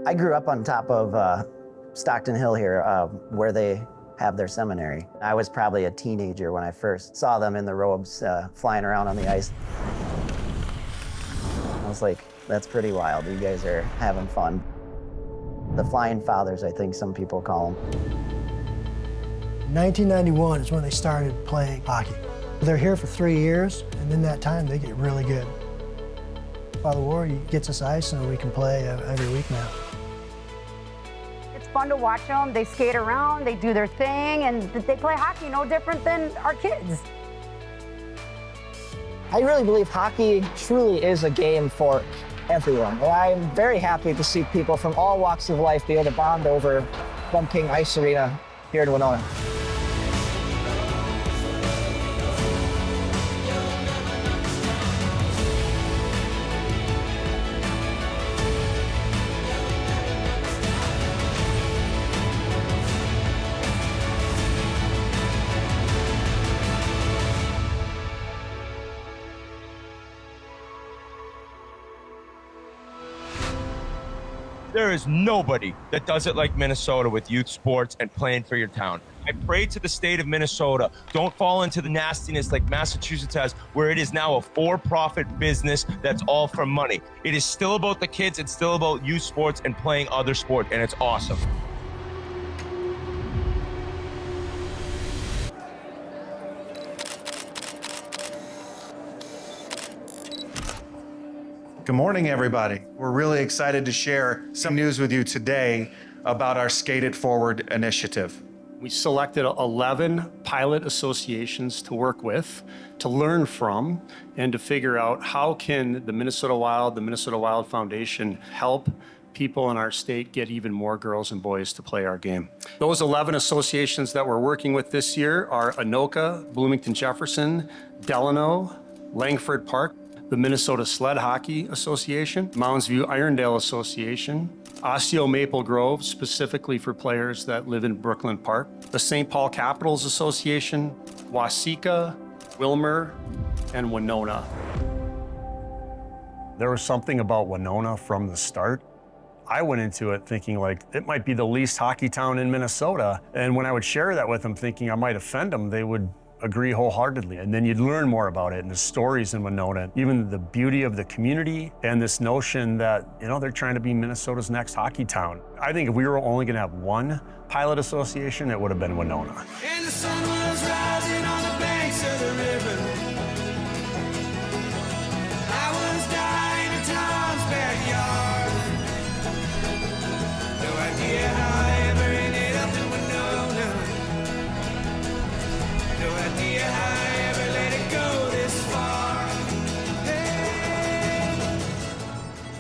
I grew up on top of Stockton Hill here, where they have their seminary. I was probably a teenager when I first saw them in the robes flying around on the ice. I was like, that's pretty wild. You guys are having fun. The Flying Fathers, I think some people call them. 1991 is when they started playing hockey. They're here for 3 years, and in that time, they get really good. Father War, he gets us ice, and we can play every week now. It's fun to watch them. They skate around, they do their thing, and they play hockey no different than our kids. I really believe hockey truly is a game for everyone. And I'm very happy to see people from all walks of life be able to bond over Plum King Ice Arena here in Winona. There is nobody that does it like Minnesota with youth sports and playing for your town. I pray to the state of Minnesota, don't fall into the nastiness like Massachusetts has, where it is now a for-profit business that's all for money. It is still about the kids, it's still about youth sports and playing other sport, and it's awesome. Good morning, everybody. We're really excited to share some news with you today about our Skate It Forward initiative. We selected 11 pilot associations to work with, to learn from, and to figure out how can the Minnesota Wild Foundation help people in our state get even more girls and boys to play our game. Those 11 associations that we're working with this year are Anoka, Bloomington Jefferson, Delano, Langford Park, the Minnesota Sled Hockey Association, Mounds View Irondale Association, Osseo Maple Grove, specifically for players that live in Brooklyn Park, the St. Paul Capitals Association, Waseca, Wilmer, and Winona. There was something about Winona from the start. I went into it thinking like, it might be the least hockey town in Minnesota. And when I would share that with them thinking I might offend them, they would agree wholeheartedly. And then you'd learn more about it and the stories in Winona, even the beauty of the community and this notion that, you know, they're trying to be Minnesota's next hockey town. I think if we were only gonna have one pilot association, it would have been Winona. And the sun was rising on the banks of the river. I was dying in Tom's backyard. No idea how I ever ended up in Winona. No idea how I ever let it go this far. Hey.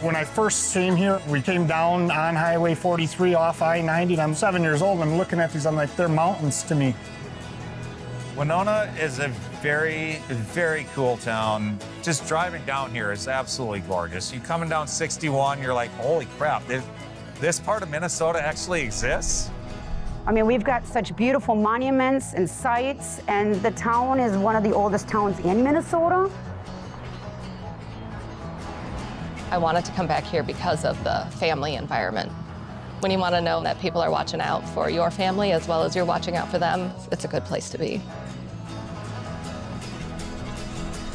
When I first came here, we came down on Highway 43 off I-90, and I'm 7 years old, and I'm looking at these, I'm like, they're mountains to me. Winona is a very, very cool town. Just driving down here is absolutely gorgeous. You coming down 61, you're like, holy crap, this part of Minnesota actually exists? I mean, we've got such beautiful monuments and sites, and the town is one of the oldest towns in Minnesota. I wanted to come back here because of the family environment. When you want to know that people are watching out for your family as well as you're watching out for them, it's a good place to be.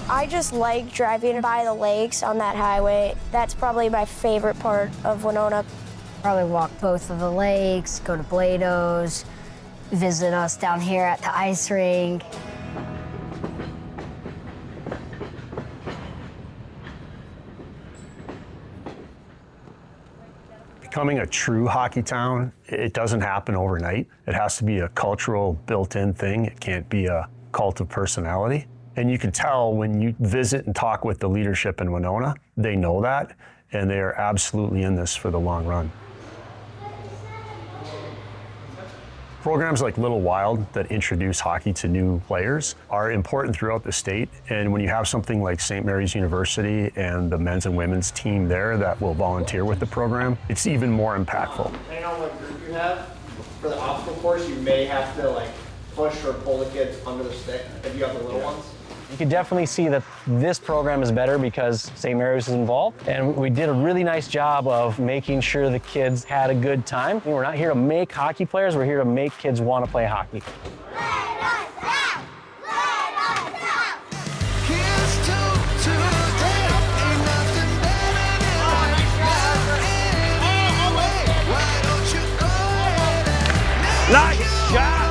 I just like driving by the lakes on that highway. That's probably my favorite part of Winona. Probably walk both of the lakes, go to Blado's, visit us down here at the ice rink. Becoming a true hockey town, it doesn't happen overnight. It has to be a cultural built-in thing. It can't be a cult of personality. And you can tell when you visit and talk with the leadership in Winona, they know that, and they are absolutely in this for the long run. Programs like Little Wild that introduce hockey to new players are important throughout the state. And when you have something like St. Mary's University and the men's and women's team there that will volunteer with the program, it's even more impactful. Depending on what group you have, for the obstacle course, you may have to like push or pull the kids under the stick if you have the little ones. You can definitely see that this program is better because St. Mary's is involved, and we did a really nice job of making sure the kids had a good time. We're not here to make hockey players, we're here to make kids want to play hockey. Nice shot!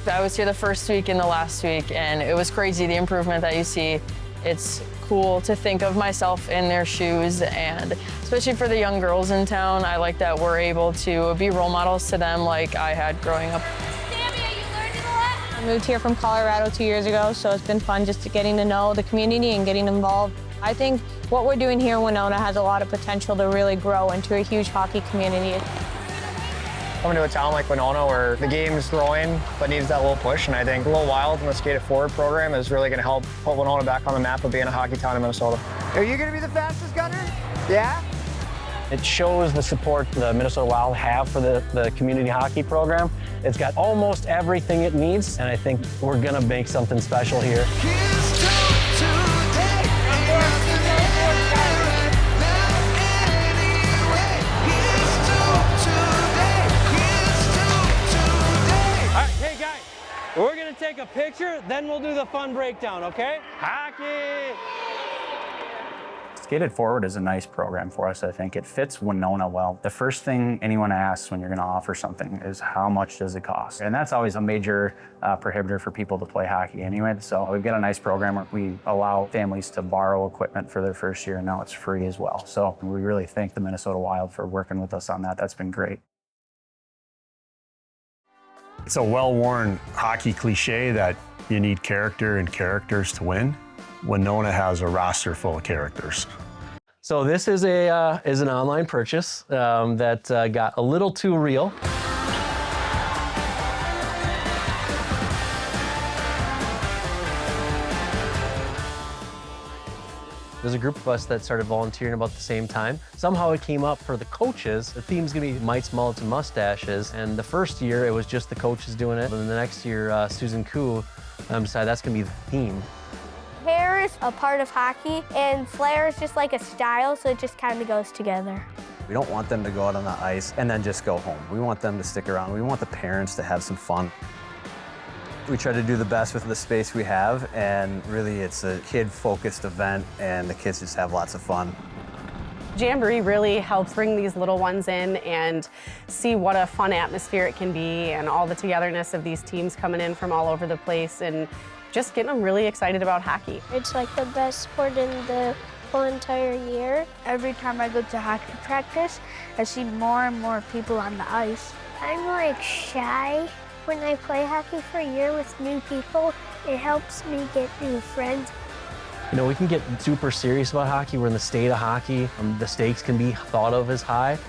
I was here the first week and the last week, and it was crazy, the improvement that you see. It's cool to think of myself in their shoes, and especially for the young girls in town, I like that we're able to be role models to them like I had growing up. I moved here from Colorado 2 years ago, so it's been fun just getting to know the community and getting involved. I think what we're doing here in Winona has a lot of potential to really grow into a huge hockey community. Coming to a town like Winona where the game's growing but needs that little push, and I think Little Wild and the Skate It Forward program is really going to help put Winona back on the map of being a hockey town in Minnesota. Are you going to be the fastest gunner? Yeah? It shows the support the Minnesota Wild have for the community hockey program. It's got almost everything it needs, and I think we're going to make something special here. We're gonna take a picture, then we'll do the fun breakdown, okay? Hockey! Skate It Forward is a nice program for us, I think. It fits Winona well. The first thing anyone asks when you're gonna offer something is how much does it cost? And that's always a major prohibitor for people to play hockey anyway. So we've got a nice program where we allow families to borrow equipment for their first year, and now it's free as well. So we really thank the Minnesota Wild for working with us on that. That's been great. It's a well-worn hockey cliche that you need character and characters to win. Winona has a roster full of characters. So this is an online purchase that got a little too real. There's a group of us that started volunteering about the same time. Somehow it came up for the coaches. The theme's gonna be mites, mullets, and mustaches. And the first year it was just the coaches doing it. And then the next year, Susan Koo decided that's gonna be the theme. Hair is a part of hockey, and flair is just like a style, so it just kind of goes together. We don't want them to go out on the ice and then just go home. We want them to stick around. We want the parents to have some fun. We try to do the best with the space we have, and really it's a kid-focused event, and the kids just have lots of fun. Jamboree really helps bring these little ones in and see what a fun atmosphere it can be, and all the togetherness of these teams coming in from all over the place, and just getting them really excited about hockey. It's like the best sport in the whole entire year. Every time I go to hockey practice, I see more and more people on the ice. I'm like shy. When I play hockey for a year with new people, it helps me get new friends. You know, we can get super serious about hockey. We're in the state of hockey. The stakes can be thought of as high,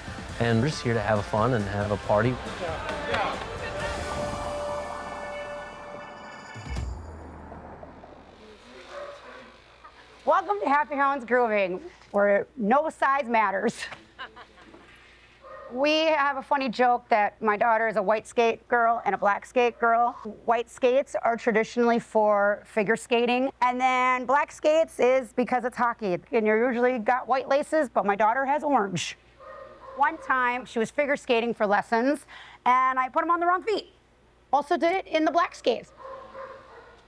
and we're just here to have fun and have a party. Welcome to Happy Hounds Grooming, where no size matters. We have a funny joke that my daughter is a white skate girl and a black skate girl. White skates are traditionally for figure skating, and then black skates is because it's hockey. And you're usually got white laces, but my daughter has orange. One time, she was figure skating for lessons, and I put them on the wrong feet. Also did it in the black skates.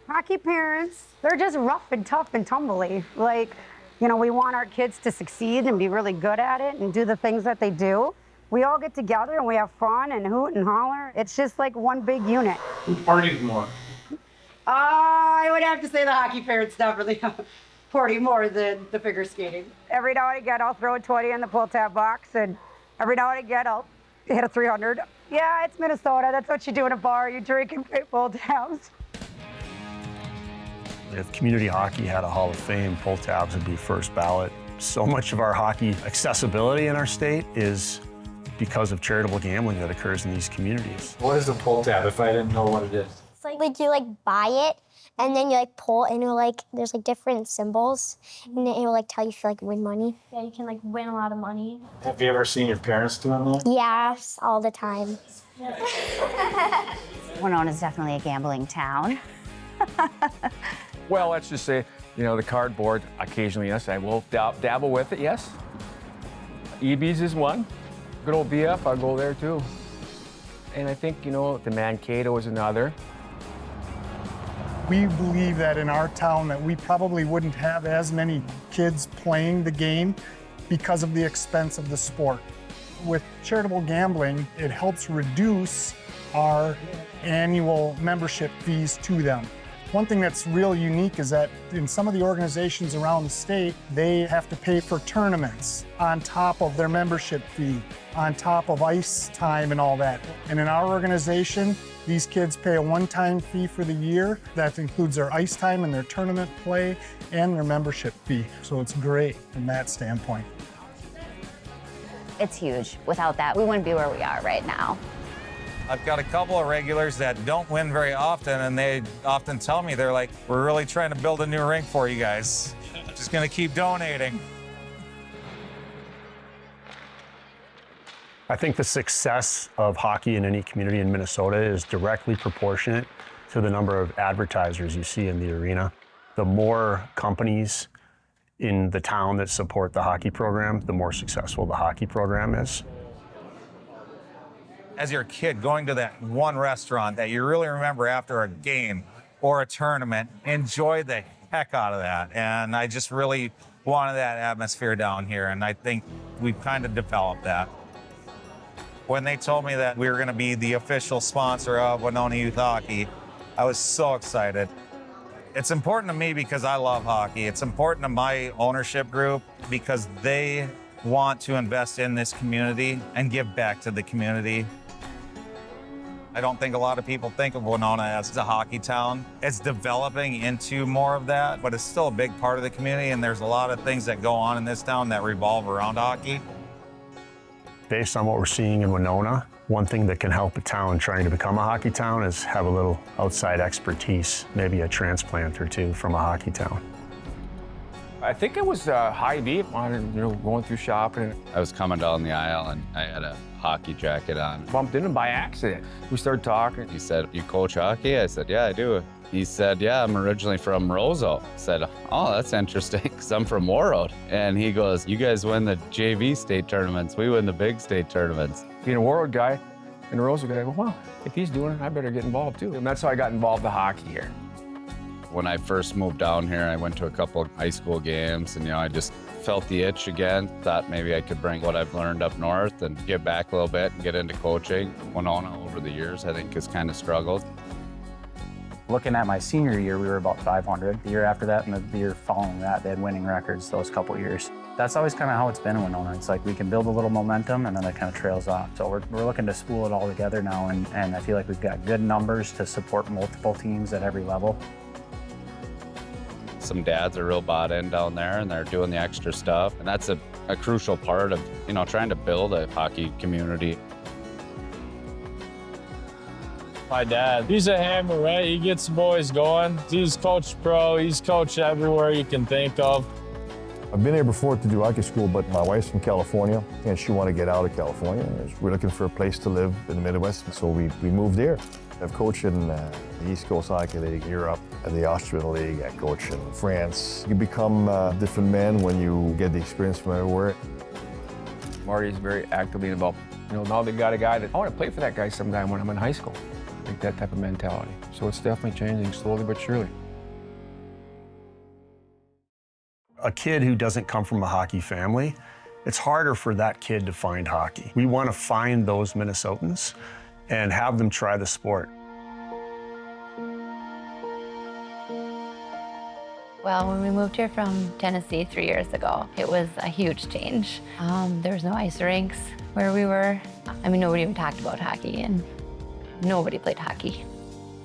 Hockey parents, they're just rough and tough and tumbly. Like, you know, we want our kids to succeed and be really good at it and do the things that they do. We all get together and we have fun and hoot and holler. It's just like one big unit. Who parties more? I would have to say the hockey parents definitely party more than the figure skating. Every now and again, I'll throw a 20 in the pull tab box, and every now and again, I'll hit a 300. Yeah, it's Minnesota. That's what you do in a bar. You drink and play pull tabs. If community hockey had a Hall of Fame, pull tabs would be first ballot. So much of our hockey accessibility in our state is because of charitable gambling that occurs in these communities. What is a pull tab if I didn't know what it is? It's like you buy it, and then you pull, and you're there's different symbols, and it will tell you if you win money. Yeah, you can win a lot of money. Have you ever seen your parents doing that? Yes, all the time. Winona is definitely a gambling town. Well, let's just say, you know, the cardboard, occasionally, yes, I will dabble with it, yes. EB's is one. Good old BF, I'll go there too. And I think, you know, the Mankato is another. We believe that in our town that we probably wouldn't have as many kids playing the game because of the expense of the sport. With charitable gambling, it helps reduce our annual membership fees to them. One thing that's real unique is that in some of the organizations around the state, they have to pay for tournaments on top of their membership fee, on top of ice time and all that. And in our organization, these kids pay a one-time fee for the year. That includes their ice time and their tournament play and their membership fee. So it's great from that standpoint. It's huge. Without that, we wouldn't be where we are right now. I've got a couple of regulars that don't win very often, and they often tell me, they're like, we're really trying to build a new rink for you guys. Just gonna keep donating. I think the success of hockey in any community in Minnesota is directly proportionate to the number of advertisers you see in the arena. The more companies in the town that support the hockey program, the more successful the hockey program is. As your kid going to that one restaurant that you really remember after a game or a tournament, enjoy the heck out of that. And I just really wanted that atmosphere down here, and I think we've kind of developed that. When they told me that we were gonna be the official sponsor of Winona Youth Hockey, I was so excited. It's important to me because I love hockey. It's important to my ownership group because they want to invest in this community and give back to the community. I don't think a lot of people think of Winona as a hockey town. It's developing into more of that, but it's still a big part of the community, and there's a lot of things that go on in this town that revolve around hockey. Based on what we're seeing in Winona, one thing that can help a town trying to become a hockey town is have a little outside expertise, maybe a transplant or two from a hockey town. I think it was Hy-Vee, going through shopping. I was coming down the aisle and I had a hockey jacket on. Bumped into him by accident. We started talking. He said, "You coach hockey?" I said, "Yeah, I do." He said, "Yeah, I'm originally from Roseau." I said, "Oh, that's interesting, because I'm from Warroad." And he goes, "You guys win the JV state tournaments. We win the big state tournaments." Being a Warroad guy and a Roseau guy, I go, well, if he's doing it, I better get involved too. And that's how I got involved in hockey here. When I first moved down here, I went to a couple of high school games, and I just felt the itch again. Thought maybe I could bring what I've learned up north and give back a little bit and get into coaching. Winona over the years, I think, has kind of struggled. Looking at my senior year, we were about 500. The year after that and the year following that, they had winning records those couple years. That's always kind of how it's been in Winona. It's like we can build a little momentum and then it kind of trails off. So we're looking to spool it all together now, and I feel like we've got good numbers to support multiple teams at every level. Some dads are real bought in down there, and they're doing the extra stuff. And that's a crucial part of, trying to build a hockey community. My dad, he's a hammer, right? He gets the boys going. He's coached pro, he's coached everywhere you can think of. I've been here before to do hockey school, but my wife's from California, and she wanted to get out of California. We're looking for a place to live in the Midwest, so we moved here. I've coached in the East Coast Hockey League, Europe, the Austrian League. I coach in France. You become a different man when you get the experience from everywhere. Marty's very actively involved. Now they got a guy that, I want to play for that guy sometime when I'm in high school. Like that type of mentality. So it's definitely changing slowly but surely. A kid who doesn't come from a hockey family, it's harder for that kid to find hockey. We want to find those Minnesotans and have them try the sport. Well, when we moved here from Tennessee 3 years ago, it was a huge change. There was no ice rinks where we were. Nobody even talked about hockey, and nobody played hockey.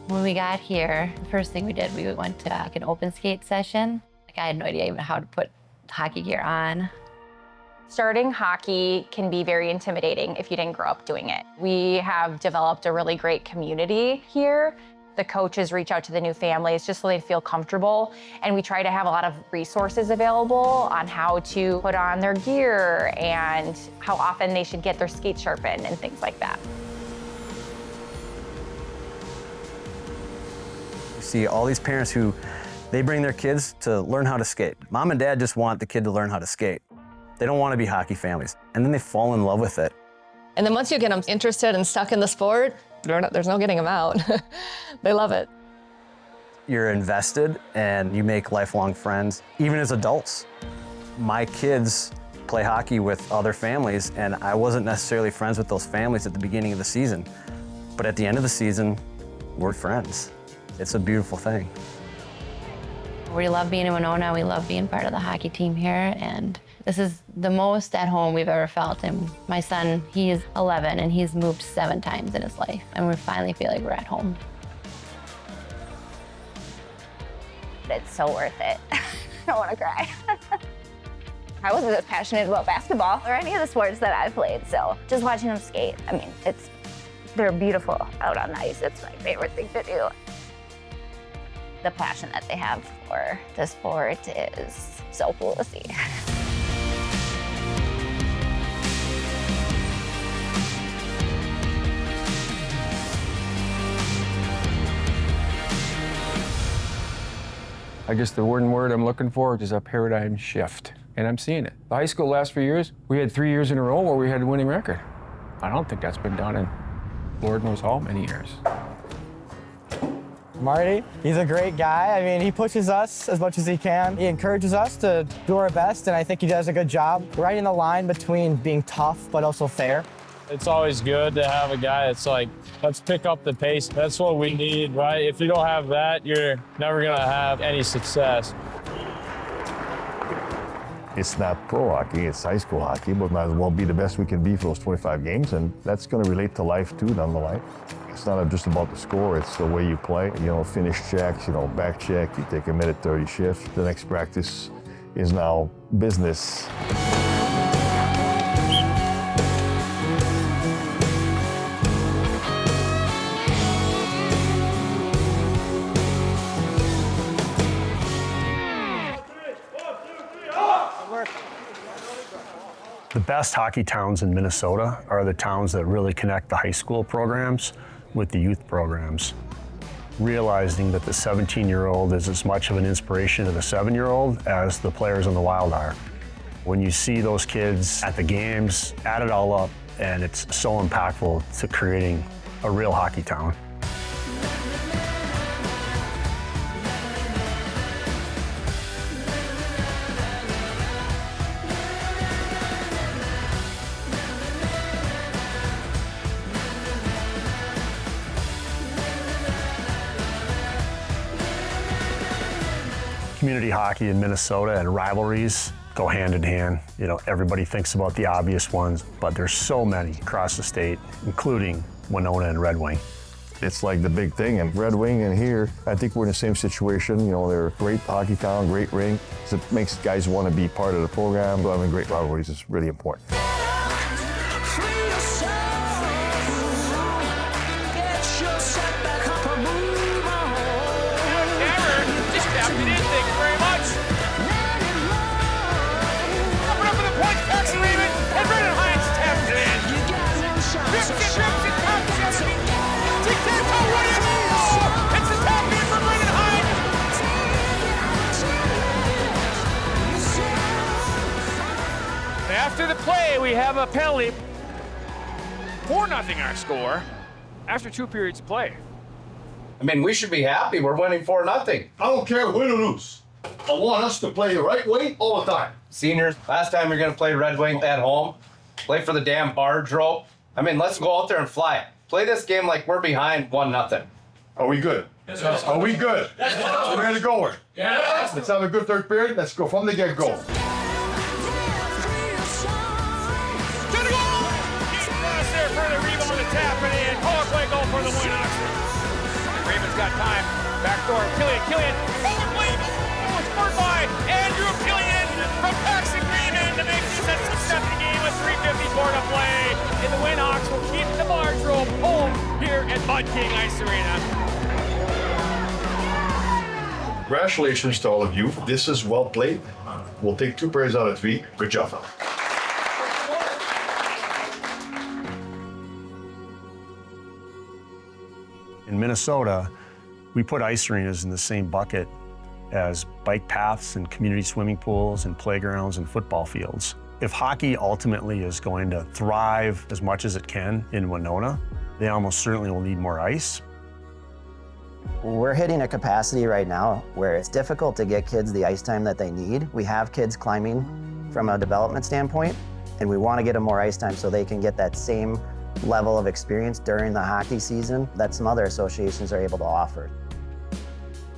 When we got here, the first thing we did, we went to an open skate session. I had no idea even how to put hockey gear on. Starting hockey can be very intimidating if you didn't grow up doing it. We have developed a really great community here. The coaches reach out to the new families just so they feel comfortable, and we try to have a lot of resources available on how to put on their gear and how often they should get their skates sharpened and things like that. see all these parents who, they bring their kids to learn how to skate. Mom and dad just want the kid to learn how to skate. They don't want to be hockey families. And then they fall in love with it. And then once you get them interested and stuck in the sport, there's no getting them out. They love it. You're invested and you make lifelong friends, even as adults. My kids play hockey with other families, and I wasn't necessarily friends with those families at the beginning of the season. But at the end of the season, we're friends. It's a beautiful thing. We love being in Winona. We love being part of the hockey team here. And this is the most at home we've ever felt. And my son, he is 11 and he's moved 7 times in his life. And we finally feel like we're at home. It's so worth it. I don't want to cry. I wasn't as passionate about basketball or any of the sports that I've played, so just watching them skate, I mean, they're beautiful out on the ice. It's my favorite thing to do. The passion that they have for the sport is so cool to see. I guess the word I'm looking for is a paradigm shift, and I'm seeing it. The high school last 3 years, we had 3 years in a row where we had a winning record. I don't think that's been done in Lord knows how many years. Marty, he's a great guy. I mean, he pushes us as much as he can. He encourages us to do our best, and I think he does a good job riding the line between being tough but also fair. It's always good to have a guy that's like, let's pick up the pace. That's what we need, right? If you don't have that, you're never gonna have any success. It's not pro hockey, it's high school hockey, but might as well be the best we can be for those 25 games, and that's gonna relate to life too down the line. It's not just about the score, it's the way you play. You know, finish checks, you know, back check, you take a minute 30 shift. The next practice is now business. The best hockey towns in Minnesota are the towns that really connect the high school programs with the youth programs. Realizing that the 17-year-old is as much of an inspiration to the 7-year-old as the players on the Wild are. When you see those kids at the games, add it all up, and it's so impactful to creating a real hockey town. Community hockey in Minnesota and rivalries go hand in hand. You know, everybody thinks about the obvious ones, but there's so many across the state, including Winona and Red Wing. It's like the big thing, and Red Wing and here, I think we're in the same situation. You know, they're a great hockey town, great rink. So it makes guys want to be part of the program. Having great rivalries is really important. After the play, we have a penalty. 4-0 our score after 2 periods of play. I mean, we should be happy. We're winning 4-0. I don't care win or lose. I want us to play the right way all the time. Seniors, last time you're gonna play Red Wing at home, play for the damn barge rope. I mean, let's go out there and fly it. Play this game like we're behind 1-0. Are we good? Yes, Are we good? Yes, Where to go? Yes. Let's have a good third period. Let's go from the get-go. For the Winox. Ravens got time. Backdoor. Killian. Unbelievable. Oh, scored by Andrew Killian from Paxton Greenman to make this a 6-0 game with 3:54 to play. And the Winox will keep the barge rope home here at Bud King Ice Arena. Congratulations to all of you. This is well played. We'll take 2 periods out of 3. Good job, fella. In Minnesota, We put ice arenas in the same bucket as bike paths and community swimming pools and playgrounds and football fields. If hockey ultimately is going to thrive as much as it can in Winona, they almost certainly will need more ice. We're hitting a capacity right now where it's difficult to get kids the ice time that they need. We have kids climbing from a development standpoint, and we want to get them more ice time so they can get that same level of experience during the hockey season that some other associations are able to offer.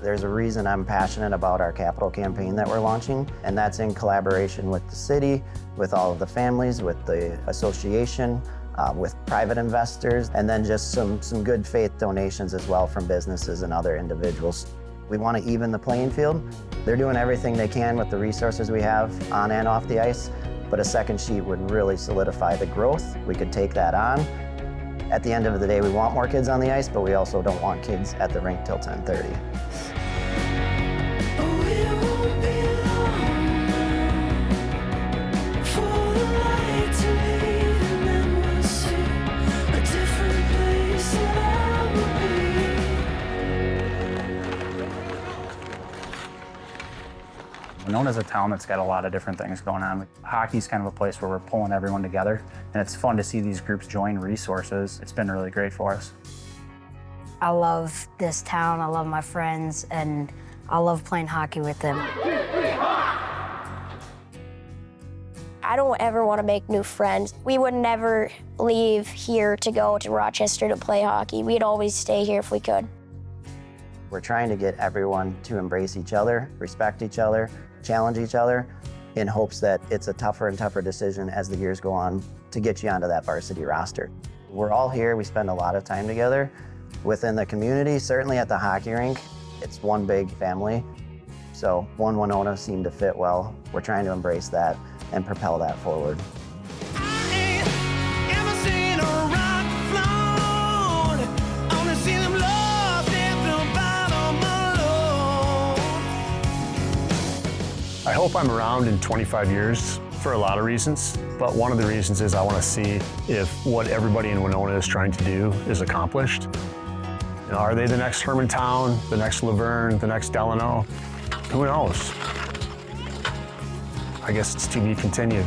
There's a reason I'm passionate about our capital campaign that we're launching, and that's in collaboration with the city, with all of the families, with the association, with private investors, and then just some good faith donations as well from businesses and other individuals. We want to even the playing field. They're doing everything they can with the resources we have on and off the ice, but a second sheet would really solidify the growth. We could take that on. At the end of the day, we want more kids on the ice, but we also don't want kids at the rink till 10:30. Winona's a town that's got a lot of different things going on. Hockey's kind of a place where we're pulling everyone together, and it's fun to see these groups join resources. It's been really great for us. I love this town, I love my friends, and I love playing hockey with them. I don't ever want to make new friends. We would never leave here to go to Rochester to play hockey. We'd always stay here if we could. We're trying to get everyone to embrace each other, respect each other, challenge each other, in hopes that it's a tougher and tougher decision as the years go on to get you onto that varsity roster. We're all here, we spend a lot of time together within the community, certainly at the hockey rink. It's one big family, so One Winona seemed to fit well. We're trying to embrace that and propel that forward. I hope I'm around in 25 years for a lot of reasons, but one of the reasons is I want to see if what everybody in Winona is trying to do is accomplished. You know, are they the next Hermantown, the next Laverne, the next Delano? Who knows? I guess it's to be continued.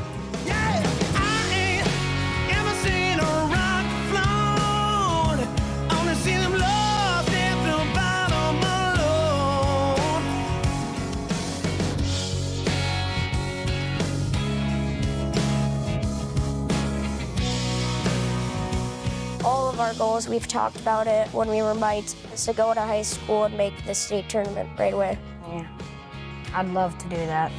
All of our goals, we've talked about it when we were mites, is to go to high school and make the state tournament right away. Yeah, I'd love to do that.